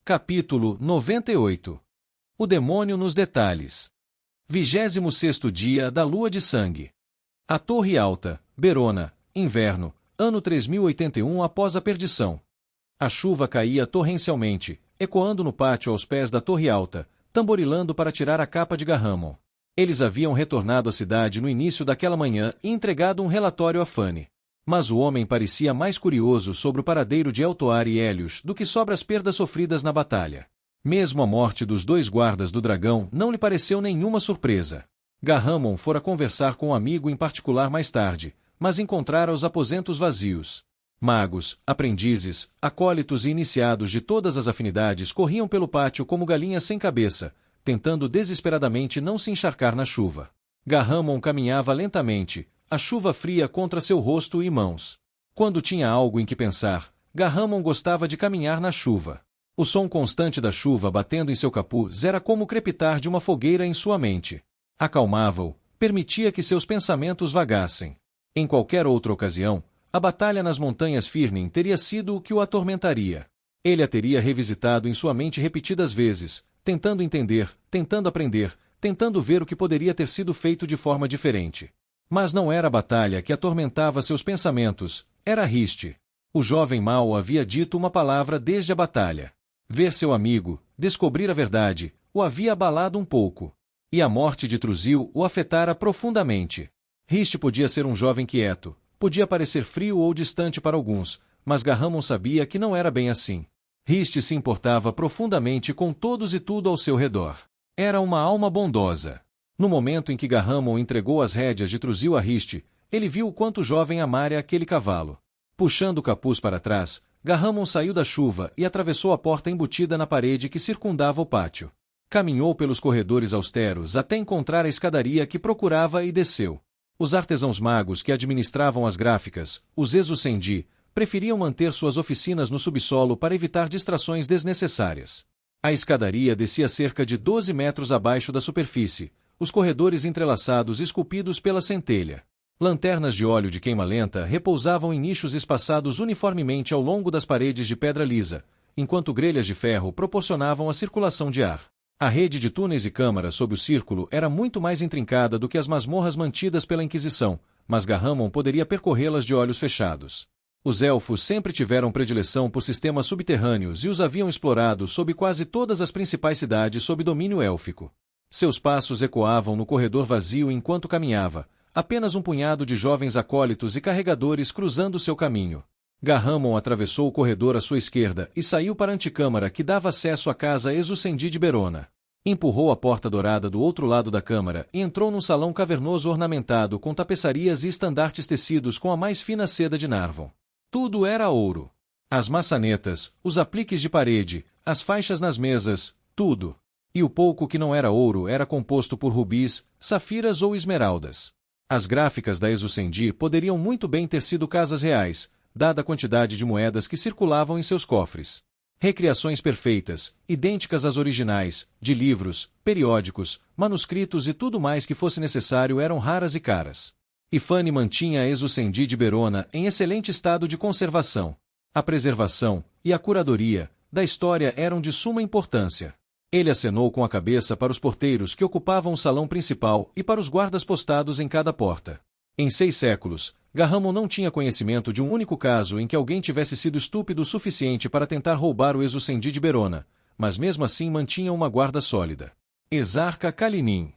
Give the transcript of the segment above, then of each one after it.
Capítulo 98. O demônio nos detalhes. 26º dia da lua de sangue. A Torre Alta, Verona, inverno, ano 3081 após a perdição. A chuva caía torrencialmente, ecoando no pátio aos pés da Torre Alta, tamborilando para tirar a capa de Garramon. Eles haviam retornado à cidade no início daquela manhã e entregado um relatório a Fanny. Mas o homem parecia mais curioso sobre o paradeiro de Eltoar e Hélios do que sobre as perdas sofridas na batalha. Mesmo a morte dos 2 guardas do dragão não lhe pareceu nenhuma surpresa. Garramon fora conversar com um amigo em particular mais tarde, mas encontrara os aposentos vazios. Magos, aprendizes, acólitos e iniciados de todas as afinidades corriam pelo pátio como galinhas sem cabeça, tentando desesperadamente não se encharcar na chuva. Garramon caminhava lentamente, a chuva fria contra seu rosto e mãos. Quando tinha algo em que pensar, Garramon gostava de caminhar na chuva. O som constante da chuva batendo em seu capuz era como o crepitar de uma fogueira em sua mente. Acalmava-o, permitia que seus pensamentos vagassem. Em qualquer outra ocasião, a batalha nas montanhas Firnin teria sido o que o atormentaria. Ele a teria revisitado em sua mente repetidas vezes, tentando entender, tentando aprender, tentando ver o que poderia ter sido feito de forma diferente. Mas não era a batalha que atormentava seus pensamentos, era Riste. O jovem mau havia dito uma palavra desde a batalha. Ver seu amigo, descobrir a verdade, o havia abalado um pouco. E a morte de Truzil o afetara profundamente. Riste podia ser um jovem quieto, podia parecer frio ou distante para alguns, mas Garramon sabia que não era bem assim. Riste se importava profundamente com todos e tudo ao seu redor. Era uma alma bondosa. No momento em que Garramon entregou as rédeas de Truzil a Riste, ele viu o quanto o jovem amara aquele cavalo. Puxando o capuz para trás, Garramon saiu da chuva e atravessou a porta embutida na parede que circundava o pátio. Caminhou pelos corredores austeros até encontrar a escadaria que procurava e desceu. Os artesãos magos que administravam as gráficas, os Exucendi, preferiam manter suas oficinas no subsolo para evitar distrações desnecessárias. A escadaria descia cerca de 12 metros abaixo da superfície, os corredores entrelaçados esculpidos pela centelha. Lanternas de óleo de queima-lenta repousavam em nichos espaçados uniformemente ao longo das paredes de pedra lisa, enquanto grelhas de ferro proporcionavam a circulação de ar. A rede de túneis e câmaras sob o círculo era muito mais intrincada do que as masmorras mantidas pela Inquisição, mas Garramon poderia percorrê-las de olhos fechados. Os elfos sempre tiveram predileção por sistemas subterrâneos e os haviam explorado sob quase todas as principais cidades sob domínio élfico. Seus passos ecoavam no corredor vazio enquanto caminhava, apenas um punhado de jovens acólitos e carregadores cruzando seu caminho. Garramon atravessou o corredor à sua esquerda e saiu para a anticâmara que dava acesso à casa Exucendi de Verona. Empurrou a porta dourada do outro lado da câmara e entrou num salão cavernoso ornamentado com tapeçarias e estandartes tecidos com a mais fina seda de Narvon. Tudo era ouro. As maçanetas, os apliques de parede, as faixas nas mesas, tudo. E o pouco que não era ouro era composto por rubis, safiras ou esmeraldas. As gráficas da Exucendi poderiam muito bem ter sido casas reais, dada a quantidade de moedas que circulavam em seus cofres. Recriações perfeitas, idênticas às originais, de livros, periódicos, manuscritos e tudo mais que fosse necessário eram raras e caras. E Fanny mantinha a Exucendi de Verona em excelente estado de conservação. A preservação e a curadoria da história eram de suma importância. Ele acenou com a cabeça para os porteiros que ocupavam o salão principal e para os guardas postados em cada porta. Em 6 séculos, Garramon não tinha conhecimento de um único caso em que alguém tivesse sido estúpido o suficiente para tentar roubar o Exucendi de Verona, mas mesmo assim mantinha uma guarda sólida. Exarca Kalinin.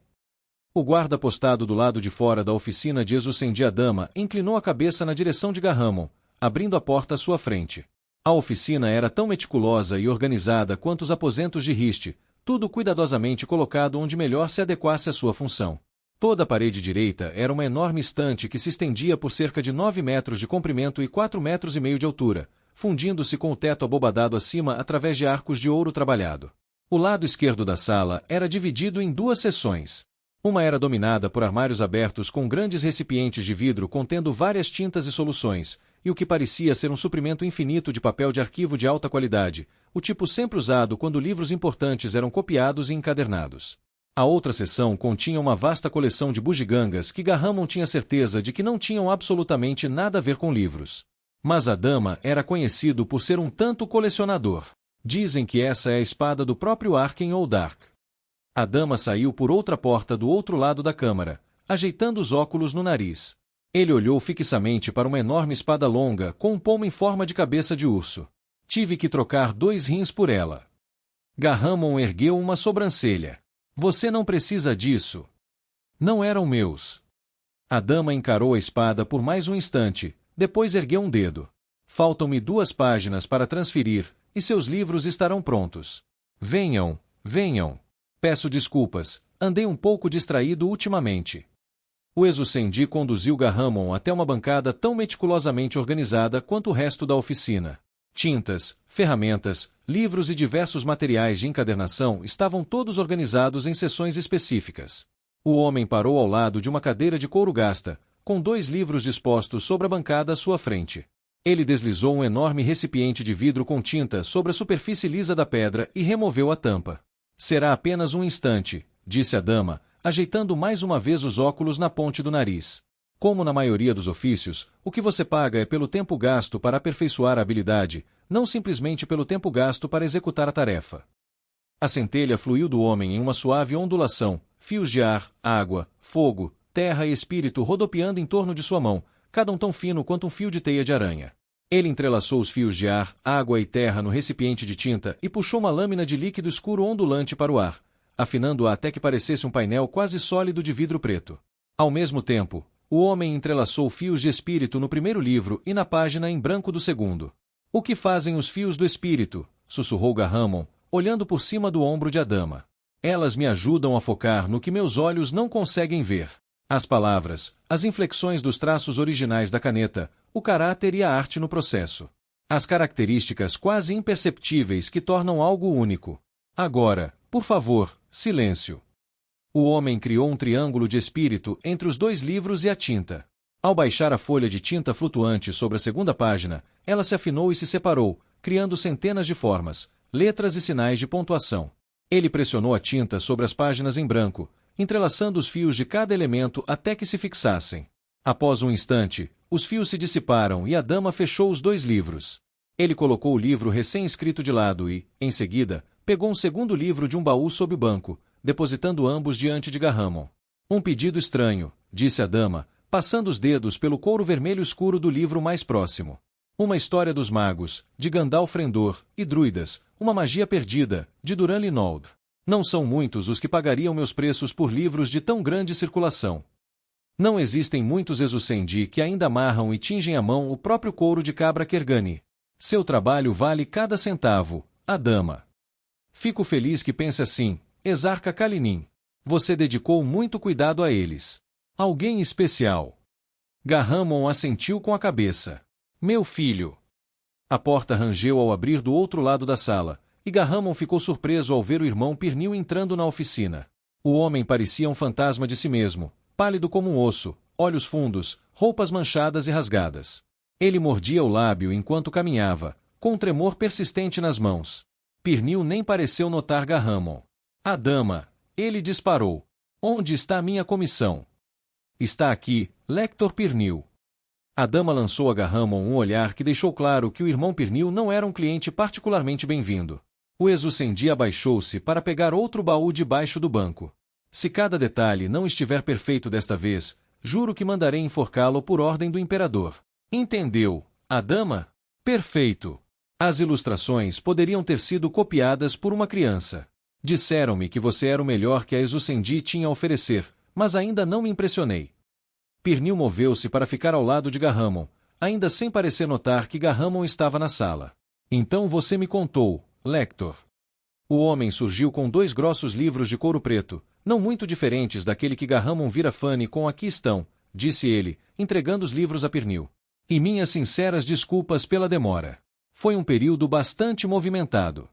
O guarda postado do lado de fora da oficina de Exucendi a Dama inclinou a cabeça na direção de Garramon, abrindo a porta à sua frente. A oficina era tão meticulosa e organizada quanto os aposentos de Riste, tudo cuidadosamente colocado onde melhor se adequasse à sua função. Toda a parede direita era uma enorme estante que se estendia por cerca de 9 metros de comprimento e 4,5 metros de altura, fundindo-se com o teto abobadado acima através de arcos de ouro trabalhado. O lado esquerdo da sala era dividido em 2 seções. Uma era dominada por armários abertos com grandes recipientes de vidro contendo várias tintas e soluções, e o que parecia ser um suprimento infinito de papel de arquivo de alta qualidade, o tipo sempre usado quando livros importantes eram copiados e encadernados. A outra seção continha uma vasta coleção de bugigangas que Garramon tinha certeza de que não tinham absolutamente nada a ver com livros. Mas a dama era conhecido por ser um tanto colecionador. Dizem que essa é a espada do próprio Arken ou Dark. A dama saiu por outra porta do outro lado da câmara, ajeitando os óculos no nariz. Ele olhou fixamente para uma enorme espada longa com um pomo em forma de cabeça de urso. Tive que trocar 2 rins por ela. Garramon ergueu uma sobrancelha. Você não precisa disso. Não eram meus. A dama encarou a espada por mais um instante, depois ergueu um dedo. Faltam-me 2 páginas para transferir, e seus livros estarão prontos. Venham, venham. Peço desculpas, andei um pouco distraído ultimamente. O Ezusendi conduziu Garramon até uma bancada tão meticulosamente organizada quanto o resto da oficina. Tintas, ferramentas, livros e diversos materiais de encadernação estavam todos organizados em seções específicas. O homem parou ao lado de uma cadeira de couro gasta, com 2 livros dispostos sobre a bancada à sua frente. Ele deslizou um enorme recipiente de vidro com tinta sobre a superfície lisa da pedra e removeu a tampa. Será apenas um instante, disse a dama, ajeitando mais uma vez os óculos na ponte do nariz. Como na maioria dos ofícios, o que você paga é pelo tempo gasto para aperfeiçoar a habilidade, não simplesmente pelo tempo gasto para executar a tarefa. A centelha fluiu do homem em uma suave ondulação, fios de ar, água, fogo, terra e espírito rodopiando em torno de sua mão, cada um tão fino quanto um fio de teia de aranha. Ele entrelaçou os fios de ar, água e terra no recipiente de tinta e puxou uma lâmina de líquido escuro ondulante para o ar, afinando-a até que parecesse um painel quase sólido de vidro preto. Ao mesmo tempo, o homem entrelaçou fios de espírito no primeiro livro e na página em branco do segundo. O que fazem os fios do espírito? Sussurrou Garramon, olhando por cima do ombro de a dama. Elas me ajudam a focar no que meus olhos não conseguem ver. As palavras, as inflexões dos traços originais da caneta, o caráter e a arte no processo. As características quase imperceptíveis que tornam algo único. Agora, por favor, silêncio. O homem criou um triângulo de espírito entre os 2 livros e a tinta. Ao baixar a folha de tinta flutuante sobre a segunda página, ela se afinou e se separou, criando centenas de formas, letras e sinais de pontuação. Ele pressionou a tinta sobre as páginas em branco, entrelaçando os fios de cada elemento até que se fixassem. Após um instante, os fios se dissiparam e a dama fechou os 2 livros. Ele colocou o livro recém-escrito de lado e, em seguida, pegou um segundo livro de um baú sob o banco, depositando ambos diante de Garramon. Um pedido estranho, disse a dama, passando os dedos pelo couro vermelho escuro do livro mais próximo. Uma história dos magos, de Gandalf Frendor, e druidas, uma magia perdida, de Duran Linold. Não são muitos os que pagariam meus preços por livros de tão grande circulação. Não existem muitos Ezusendi que ainda amarram e tingem à mão o próprio couro de cabra Kergani. Seu trabalho vale cada centavo, a dama. Fico feliz que pense assim, Exarca Kalinin. Você dedicou muito cuidado a eles. Alguém especial. Garramon assentiu com a cabeça. Meu filho. A porta rangeu ao abrir do outro lado da sala, e Garramon ficou surpreso ao ver o irmão Pirnil entrando na oficina. O homem parecia um fantasma de si mesmo, pálido como um osso, olhos fundos, roupas manchadas e rasgadas. Ele mordia o lábio enquanto caminhava, com um tremor persistente nas mãos. Pirnil nem pareceu notar Garramon. A dama, ele disparou. Onde está minha comissão? Está aqui, Lector Pirnil. A dama lançou a Garramon um olhar que deixou claro que o irmão Pirnil não era um cliente particularmente bem-vindo. O Ezusendi abaixou-se para pegar outro baú debaixo do banco. Se cada detalhe não estiver perfeito desta vez, juro que mandarei enforcá-lo por ordem do imperador. Entendeu, a dama? Perfeito. As ilustrações poderiam ter sido copiadas por uma criança. Disseram-me que você era o melhor que a Ezusendi tinha a oferecer, mas ainda não me impressionei. Pirnil moveu-se para ficar ao lado de Garramon, ainda sem parecer notar que Garramon estava na sala. Então você me contou, Lector. O homem surgiu com 2 grossos livros de couro preto, não muito diferentes daquele que Garramon vira Fanny com aqui estão, disse ele, entregando os livros a Pirnil. E minhas sinceras desculpas pela demora. Foi um período bastante movimentado.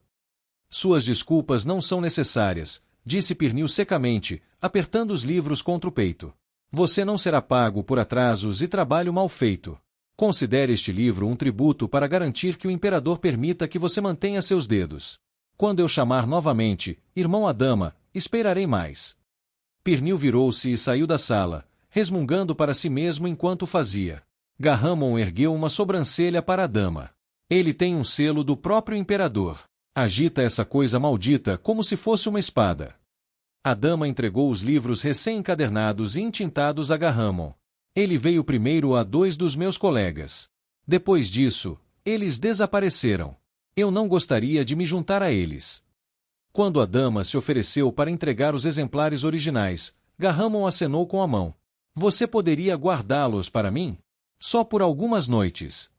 Suas desculpas não são necessárias, disse Pirnil secamente, apertando os livros contra o peito. Você não será pago por atrasos e trabalho mal feito. Considere este livro um tributo para garantir que o imperador permita que você mantenha seus dedos. Quando eu chamar novamente, irmão Adama, esperarei mais. Pirnil virou-se e saiu da sala, resmungando para si mesmo enquanto fazia. Garramon ergueu uma sobrancelha para a dama. Ele tem um selo do próprio imperador. Agita essa coisa maldita como se fosse uma espada. A dama entregou os livros recém-encadernados e entintados a Gahamon. Ele veio primeiro a 2 dos meus colegas. Depois disso, eles desapareceram. Eu não gostaria de me juntar a eles. Quando a dama se ofereceu para entregar os exemplares originais, Gahamon acenou com a mão. Você poderia guardá-los para mim? Só por algumas noites.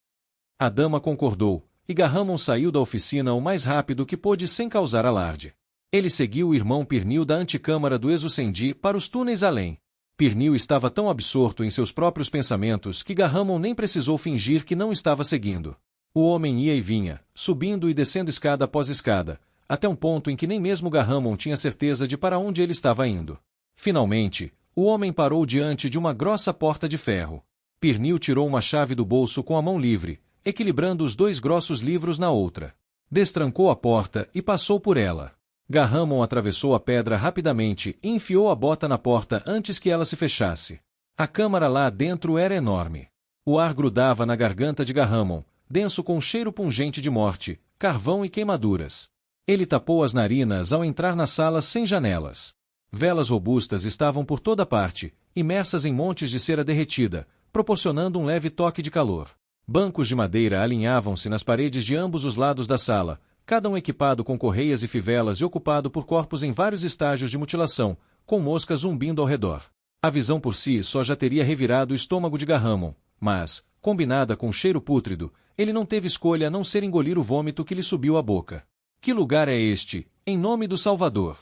A dama concordou, e Gahamon saiu da oficina o mais rápido que pôde sem causar alarde. Ele seguiu o irmão Pirnil da anticâmara do Exucendi para os túneis além. Pirnil estava tão absorto em seus próprios pensamentos que Gahamon nem precisou fingir que não estava seguindo. O homem ia e vinha, subindo e descendo escada após escada, até um ponto em que nem mesmo Gahamon tinha certeza de para onde ele estava indo. Finalmente, o homem parou diante de uma grossa porta de ferro. Pirnil tirou uma chave do bolso com a mão livre, equilibrando os 2 grossos livros na outra. Destrancou a porta e passou por ela. Gahamon atravessou a pedra rapidamente e enfiou a bota na porta antes que ela se fechasse. A câmara lá dentro era enorme. O ar grudava na garganta de Gahamon, denso com um cheiro pungente de morte, carvão e queimaduras. Ele tapou as narinas ao entrar na sala sem janelas. Velas robustas estavam por toda parte, imersas em montes de cera derretida, proporcionando um leve toque de calor. Bancos de madeira alinhavam-se nas paredes de ambos os lados da sala, cada um equipado com correias e fivelas e ocupado por corpos em vários estágios de mutilação, com moscas zumbindo ao redor. A visão por si só já teria revirado o estômago de Gahamon, mas, combinada com o cheiro pútrido, ele não teve escolha a não ser engolir o vômito que lhe subiu à boca. Que lugar é este, em nome do Salvador?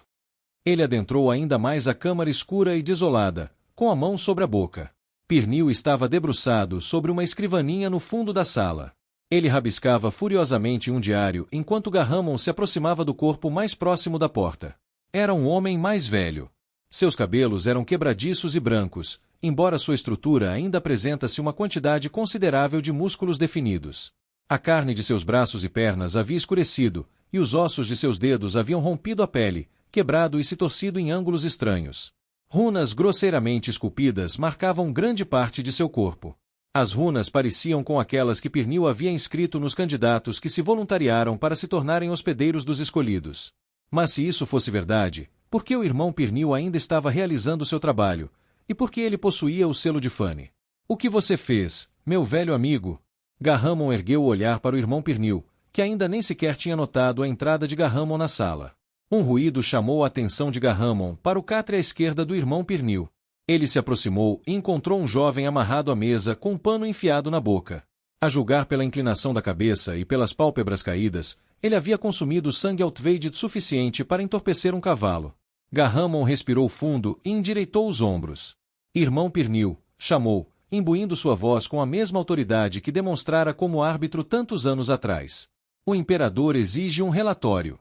Ele adentrou ainda mais a câmara escura e desolada, com a mão sobre a boca. Pirnil estava debruçado sobre uma escrivaninha no fundo da sala. Ele rabiscava furiosamente um diário enquanto Gahamon se aproximava do corpo mais próximo da porta. Era um homem mais velho. Seus cabelos eram quebradiços e brancos, embora sua estrutura ainda apresentasse uma quantidade considerável de músculos definidos. A carne de seus braços e pernas havia escurecido, e os ossos de seus dedos haviam rompido a pele, quebrado e se torcido em ângulos estranhos. Runas grosseiramente esculpidas marcavam grande parte de seu corpo. As runas pareciam com aquelas que Pirnil havia inscrito nos candidatos que se voluntariaram para se tornarem hospedeiros dos escolhidos. Mas se isso fosse verdade, por que o irmão Pirnil ainda estava realizando seu trabalho, e por que ele possuía o selo de Fane? O que você fez, meu velho amigo? Gahamon ergueu o olhar para o irmão Pirnil, que ainda nem sequer tinha notado a entrada de Gahamon na sala. Um ruído chamou a atenção de Gahamon para o catre à esquerda do irmão Pirnil. Ele se aproximou e encontrou um jovem amarrado à mesa com um pano enfiado na boca. A julgar pela inclinação da cabeça e pelas pálpebras caídas, ele havia consumido sangue Altveid suficiente para entorpecer um cavalo. Gahamon respirou fundo e endireitou os ombros. Irmão Pirnil, chamou, imbuindo sua voz com a mesma autoridade que demonstrara como árbitro tantos anos atrás. O imperador exige um relatório.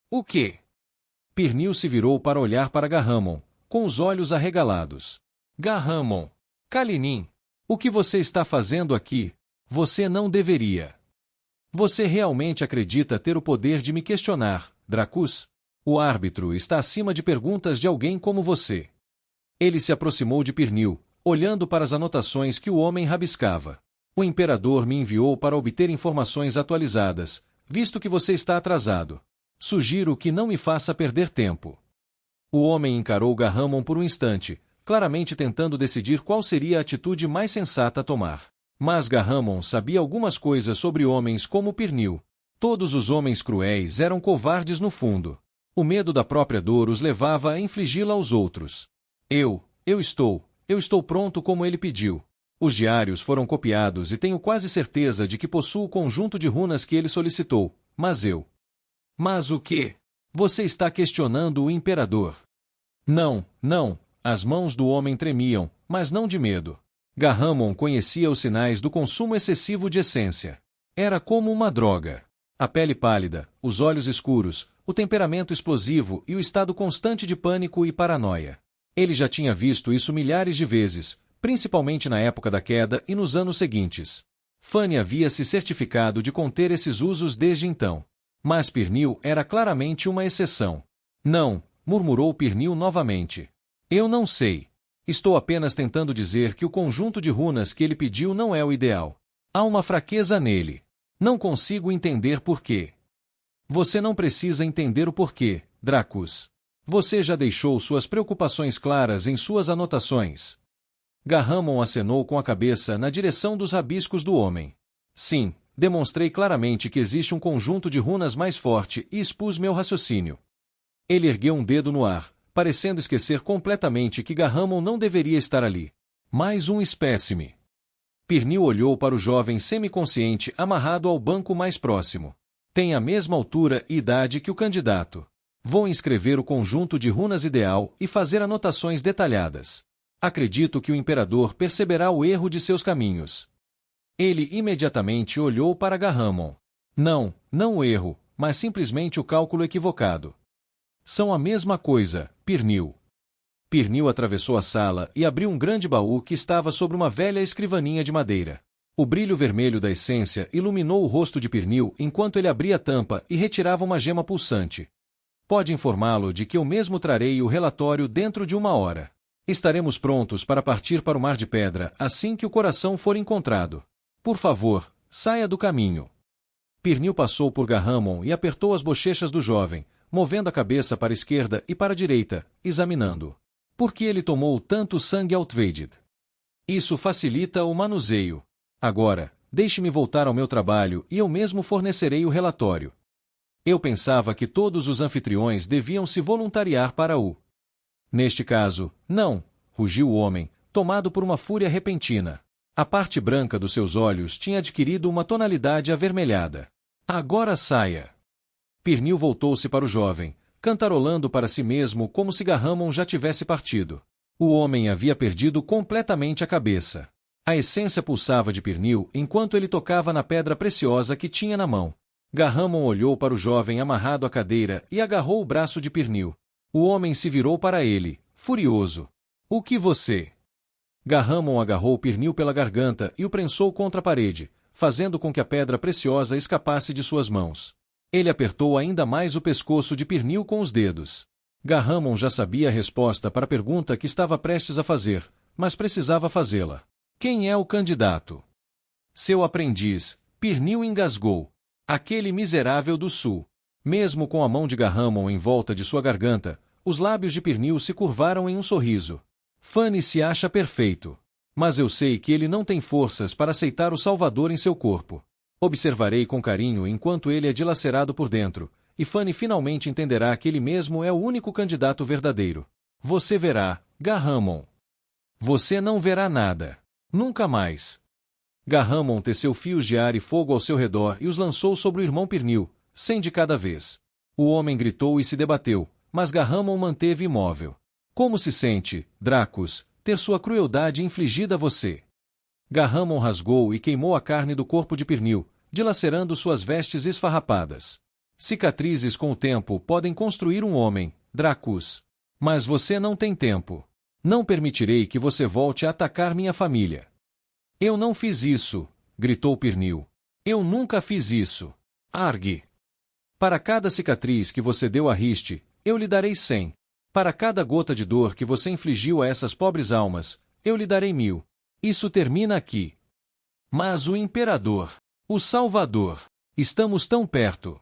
O quê? Pirnil se virou para olhar para Gahamon, com os olhos arregalados. Gahamon, Kalinin, o que você está fazendo aqui? Você não deveria. Você realmente acredita ter o poder de me questionar, Dracus? O árbitro está acima de perguntas de alguém como você. Ele se aproximou de Pirnil, olhando para as anotações que o homem rabiscava. O imperador me enviou para obter informações atualizadas, visto que você está atrasado. Sugiro que não me faça perder tempo. O homem encarou Gahamon por um instante, claramente tentando decidir qual seria a atitude mais sensata a tomar. Mas Gahamon sabia algumas coisas sobre homens como Pirnil. Todos os homens cruéis eram covardes no fundo. O medo da própria dor os levava a infligi-la aos outros. Eu estou pronto como ele pediu. Os diários foram copiados e tenho quase certeza de que possuo o conjunto de runas que ele solicitou, mas eu... Mas o quê? Você está questionando o imperador. Não, as mãos do homem tremiam, mas não de medo. Gahamon conhecia os sinais do consumo excessivo de essência. Era como uma droga. A pele pálida, os olhos escuros, o temperamento explosivo e o estado constante de pânico e paranoia. Ele já tinha visto isso milhares de vezes, principalmente na época da queda e nos anos seguintes. Fane havia se certificado de conter esses usos desde então. Mas Pirnil era claramente uma exceção. Não, murmurou Pirnil novamente. Eu não sei. Estou apenas tentando dizer que o conjunto de runas que ele pediu não é o ideal. Há uma fraqueza nele. Não consigo entender por quê. Você não precisa entender o porquê, Dracus. Você já deixou suas preocupações claras em suas anotações. Garramon acenou com a cabeça na direção dos rabiscos do homem. Sim, demonstrei claramente que existe um conjunto de runas mais forte e expus meu raciocínio. Ele ergueu um dedo no ar, parecendo esquecer completamente que Garramon não deveria estar ali. Mais um espécime. Pyrnil olhou para o jovem semiconsciente amarrado ao banco mais próximo. Tem a mesma altura e idade que o candidato. Vou inscrever o conjunto de runas ideal e fazer anotações detalhadas. Acredito que o imperador perceberá o erro de seus caminhos. Ele imediatamente olhou para Garramon. Não o erro, mas simplesmente o cálculo equivocado. São a mesma coisa, Pyrnil. Pyrnil atravessou a sala e abriu um grande baú que estava sobre uma velha escrivaninha de madeira. O brilho vermelho da essência iluminou o rosto de Pyrnil enquanto ele abria a tampa e retirava uma gema pulsante. Pode informá-lo de que eu mesmo trarei o relatório dentro de 1 hora. Estaremos prontos para partir para o Mar de Pedra assim que o coração for encontrado. Por favor, saia do caminho. Pyrnil passou por Garramon e apertou as bochechas do jovem, movendo a cabeça para a esquerda e para a direita, examinando. Por que ele tomou tanto sangue Outweighed? Isso facilita o manuseio. Agora, deixe-me voltar ao meu trabalho e eu mesmo fornecerei o relatório. Eu pensava que todos os anfitriões deviam se voluntariar para o... Neste caso, não, rugiu o homem, tomado por uma fúria repentina. A parte branca dos seus olhos tinha adquirido uma tonalidade avermelhada. Agora saia. Pyrnil voltou-se para o jovem, cantarolando para si mesmo como se Garramon já tivesse partido. O homem havia perdido completamente a cabeça. A essência pulsava de Pyrnil enquanto ele tocava na pedra preciosa que tinha na mão. Garramon olhou para o jovem amarrado à cadeira e agarrou o braço de Pyrnil. O homem se virou para ele, furioso. O que você... Garramon agarrou Pyrnil pela garganta e o prensou contra a parede, fazendo com que a pedra preciosa escapasse de suas mãos. Ele apertou ainda mais o pescoço de Pyrnil com os dedos. Garramon já sabia a resposta para a pergunta que estava prestes a fazer, mas precisava fazê-la. Quem é o candidato? Seu aprendiz, Pyrnil engasgou. Aquele miserável do sul. Mesmo com a mão de Garramon em volta de sua garganta, os lábios de Pyrnil se curvaram em um sorriso. Fanny se acha perfeito. Mas eu sei que ele não tem forças para aceitar o Salvador em seu corpo. Observarei com carinho enquanto ele é dilacerado por dentro, e Fanny finalmente entenderá que ele mesmo é o único candidato verdadeiro. Você verá, Garramon. Você não verá nada. Nunca mais. Garramon teceu fios de ar e fogo ao seu redor e os lançou sobre o irmão Pyrnil, 100 de cada vez. O homem gritou e se debateu, mas Garramon manteve imóvel. Como se sente, Dracus, ter sua crueldade infligida a você? Garramon rasgou e queimou a carne do corpo de Pyrnil, dilacerando suas vestes esfarrapadas. Cicatrizes com o tempo podem construir um homem, Dracus. Mas você não tem tempo. Não permitirei que você volte a atacar minha família. Eu não fiz isso, gritou Pyrnil. Eu nunca fiz isso. Argue. Para cada cicatriz que você deu a Riste, eu lhe darei 100. Para cada gota de dor que você infligiu a essas pobres almas, eu lhe darei 1000. Isso termina aqui. Mas o Imperador, o Salvador, estamos tão perto.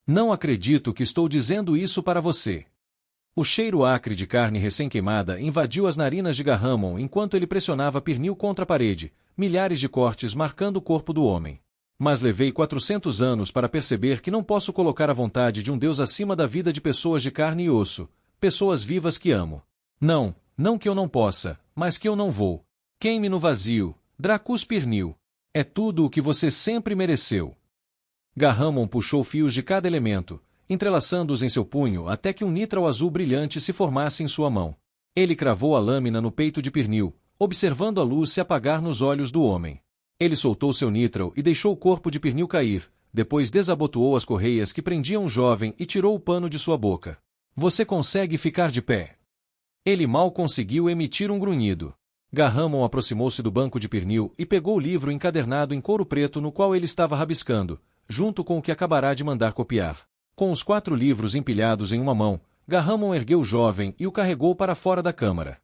Não acredito que estou dizendo isso para você. O cheiro acre de carne recém-queimada invadiu as narinas de Garramon enquanto ele pressionava Pyrnil contra a parede, milhares de cortes marcando o corpo do homem. Mas levei 400 anos para perceber que não posso colocar a vontade de um Deus acima da vida de pessoas de carne e osso, pessoas vivas que amo. Não que eu não possa, mas que eu não vou. Queime no vazio, Dracus Pyrnil. É tudo o que você sempre mereceu. Garramon puxou fios de cada elemento, entrelaçando-os em seu punho até que um nitral azul brilhante se formasse em sua mão. Ele cravou a lâmina no peito de Pyrnil, observando a luz se apagar nos olhos do homem. Ele soltou seu nitral e deixou o corpo de Pyrnil cair, depois desabotoou as correias que prendiam o jovem e tirou o pano de sua boca. Você consegue ficar de pé? Ele mal conseguiu emitir um grunhido. Garramon aproximou-se do banco de Pyrnil e pegou o livro encadernado em couro preto no qual ele estava rabiscando, junto com o que acabará de mandar copiar. Com os 4 livros empilhados em uma mão, Garramon ergueu o jovem e o carregou para fora da câmara.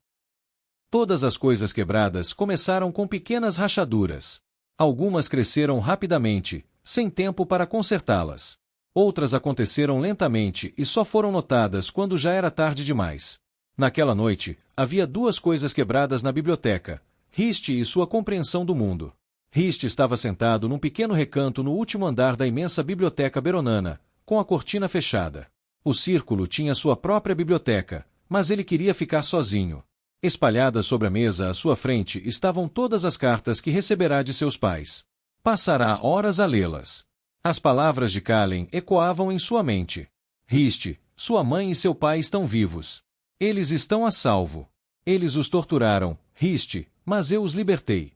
Todas as coisas quebradas começaram com pequenas rachaduras. Algumas cresceram rapidamente, sem tempo para consertá-las. Outras aconteceram lentamente e só foram notadas quando já era tarde demais. Naquela noite, havia duas coisas quebradas na biblioteca: Rist e sua compreensão do mundo. Rist estava sentado num pequeno recanto no último andar da imensa biblioteca beronana, com a cortina fechada. O círculo tinha sua própria biblioteca, mas ele queria ficar sozinho. Espalhadas sobre a mesa à sua frente estavam todas as cartas que receberá de seus pais. Passará horas a lê-las. As palavras de Kallen ecoavam em sua mente. Rist, sua mãe e seu pai estão vivos. Eles estão a salvo. Eles os torturaram, Rist, mas eu os libertei.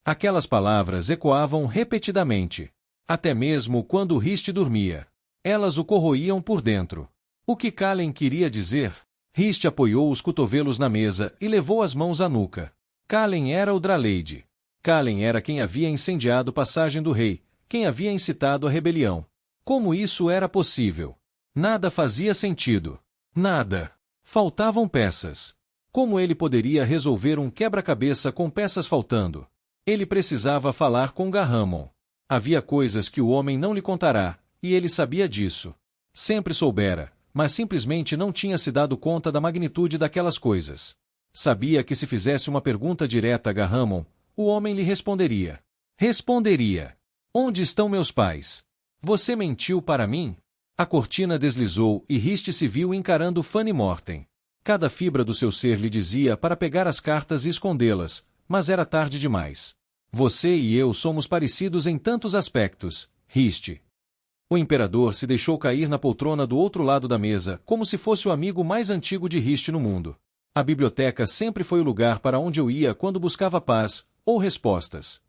Aquelas palavras ecoavam repetidamente. Até mesmo quando Rist dormia. Elas o corroíam por dentro. O que Kallen queria dizer? Rist apoiou os cotovelos na mesa e levou as mãos à nuca. Kallen era o Draleide. Kallen era quem havia incendiado Passagem do Rei, quem havia incitado a rebelião. Como isso era possível? Nada fazia sentido. Nada. Faltavam peças. Como ele poderia resolver um quebra-cabeça com peças faltando? Ele precisava falar com Garramon. Havia coisas que o homem não lhe contará, e ele sabia disso. Sempre soubera, mas simplesmente não tinha se dado conta da magnitude daquelas coisas. Sabia que se fizesse uma pergunta direta a Garramon, o homem lhe responderia. Responderia. Onde estão meus pais? Você mentiu para mim? A cortina deslizou e Rist se viu encarando Fanny Morten. Cada fibra do seu ser lhe dizia para pegar as cartas e escondê-las, mas era tarde demais. Você e eu somos parecidos em tantos aspectos, Rist. O imperador se deixou cair na poltrona do outro lado da mesa, como se fosse o amigo mais antigo de Rist no mundo. A biblioteca sempre foi o lugar para onde eu ia quando buscava paz, ou respostas.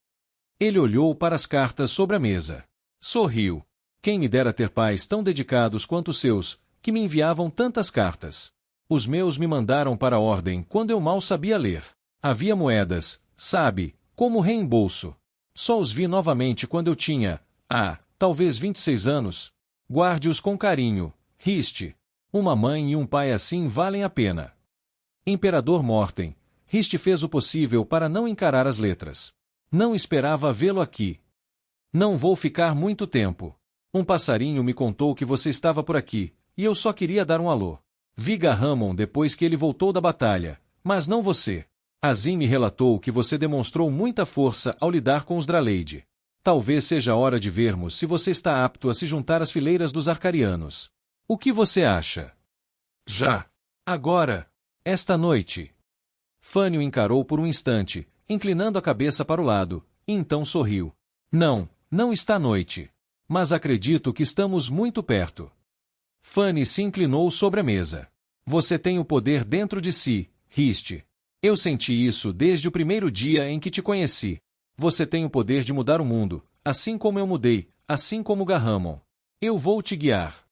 Ele olhou para as cartas sobre a mesa. Sorriu. Quem me dera ter pais tão dedicados quanto os seus, que me enviavam tantas cartas. Os meus me mandaram para a ordem quando eu mal sabia ler. Havia moedas, sabe, como reembolso. Só os vi novamente quando eu tinha, talvez 26 anos. Guarde-os com carinho, Rist. Uma mãe e um pai assim valem a pena. Imperador Morten, Rist fez o possível para não encarar as letras. Não esperava vê-lo aqui. Não vou ficar muito tempo. Um passarinho me contou que você estava por aqui, e eu só queria dar um alô. Vi Garramon depois que ele voltou da batalha, mas não você. Azim me relatou que você demonstrou muita força ao lidar com os Draleide. Talvez seja a hora de vermos se você está apto a se juntar às fileiras dos Arcarianos. O que você acha? Já. Agora. Esta noite. Fanny o encarou por um instante, inclinando a cabeça para o lado, e então sorriu. Não está à noite. Mas acredito que estamos muito perto. Fanny se inclinou sobre a mesa. Você tem o poder dentro de si, Rist. Eu senti isso desde o primeiro dia em que te conheci. Você tem o poder de mudar o mundo, assim como eu mudei, assim como Garramon. Eu vou te guiar.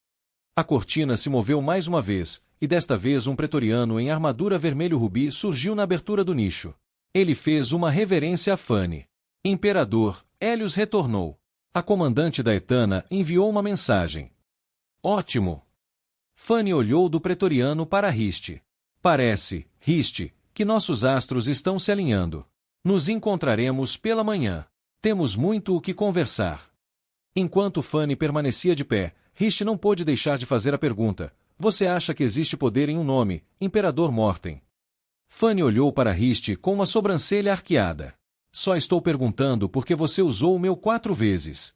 A cortina se moveu mais uma vez, e desta vez um pretoriano em armadura vermelho-rubi surgiu na abertura do nicho. Ele fez uma reverência a Fanny. Imperador, Hélios retornou. A comandante da Etana enviou uma mensagem. Ótimo. Fanny olhou do pretoriano para Rist. Parece, Rist, que nossos astros estão se alinhando. Nos encontraremos pela manhã. Temos muito o que conversar. Enquanto Fanny permanecia de pé, Rist não pôde deixar de fazer a pergunta. Você acha que existe poder em um nome, Imperador Morten? Fanny olhou para Rist com uma sobrancelha arqueada. Só estou perguntando porque você usou o meu 4 vezes.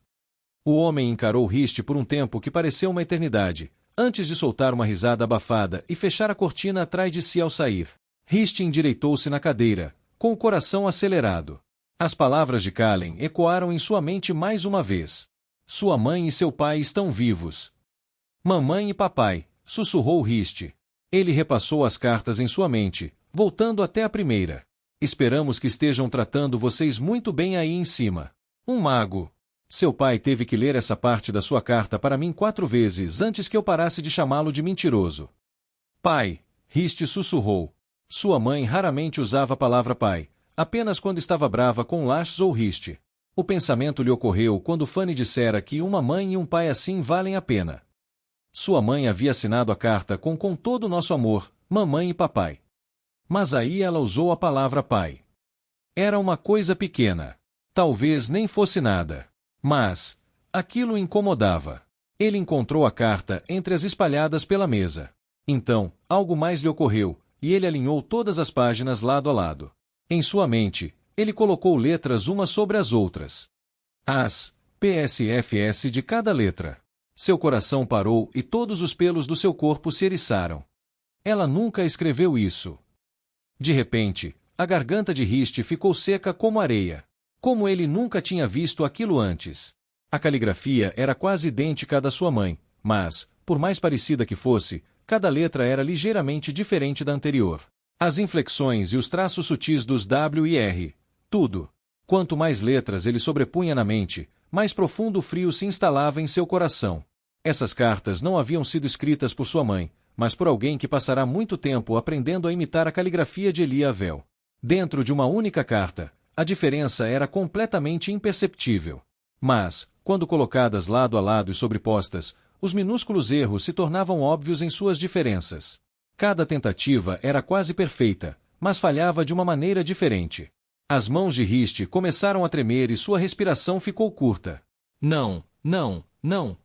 O homem encarou Rist por um tempo que pareceu uma eternidade, antes de soltar uma risada abafada e fechar a cortina atrás de si ao sair. Rist endireitou-se na cadeira, com o coração acelerado. As palavras de Kallen ecoaram em sua mente mais uma vez. Sua mãe e seu pai estão vivos. Mamãe e papai, sussurrou Rist. Ele repassou as cartas em sua mente, voltando até a primeira. Esperamos que estejam tratando vocês muito bem aí em cima. Um mago. Seu pai teve que ler essa parte da sua carta para mim 4 vezes antes que eu parasse de chamá-lo de mentiroso. Pai, Rist sussurrou. Sua mãe raramente usava a palavra pai, apenas quando estava brava com Lashs ou Rist. O pensamento lhe ocorreu quando Fanny dissera que uma mãe e um pai assim valem a pena. Sua mãe havia assinado a carta com todo o nosso amor, mamãe e papai. Mas aí ela usou a palavra pai. Era uma coisa pequena. Talvez nem fosse nada. Mas aquilo o incomodava. Ele encontrou a carta entre as espalhadas pela mesa. Então, algo mais lhe ocorreu, e ele alinhou todas as páginas lado a lado. Em sua mente, ele colocou letras umas sobre as outras. As PSFS de cada letra. Seu coração parou e todos os pelos do seu corpo se eriçaram. Ela nunca escreveu isso. De repente, a garganta de Riste ficou seca como areia. Como ele nunca tinha visto aquilo antes. A caligrafia era quase idêntica à da sua mãe, mas, por mais parecida que fosse, cada letra era ligeiramente diferente da anterior. As inflexões e os traços sutis dos W e R. Tudo. Quanto mais letras ele sobrepunha na mente, mais profundo frio se instalava em seu coração. Essas cartas não haviam sido escritas por sua mãe, mas por alguém que passará muito tempo aprendendo a imitar a caligrafia de Elia Wiesel. Dentro de uma única carta, a diferença era completamente imperceptível. Mas, quando colocadas lado a lado e sobrepostas, os minúsculos erros se tornavam óbvios em suas diferenças. Cada tentativa era quase perfeita, mas falhava de uma maneira diferente. As mãos de Riste começaram a tremer e sua respiração ficou curta. Não, não, não.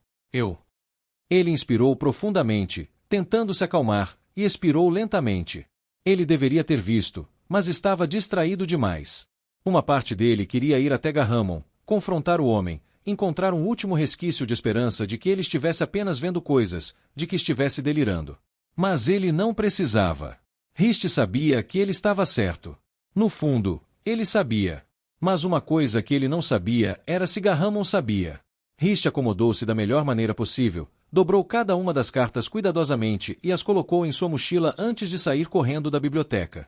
Ele inspirou profundamente, tentando se acalmar, e expirou lentamente. Ele deveria ter visto, mas estava distraído demais. Uma parte dele queria ir até Garramon, confrontar o homem, encontrar um último resquício de esperança de que ele estivesse apenas vendo coisas, de que estivesse delirando. Mas ele não precisava. Riste sabia que ele estava certo. No fundo, ele sabia. Mas uma coisa que ele não sabia era se Garramon sabia. Riste acomodou-se da melhor maneira possível, dobrou cada uma das cartas cuidadosamente e as colocou em sua mochila antes de sair correndo da biblioteca.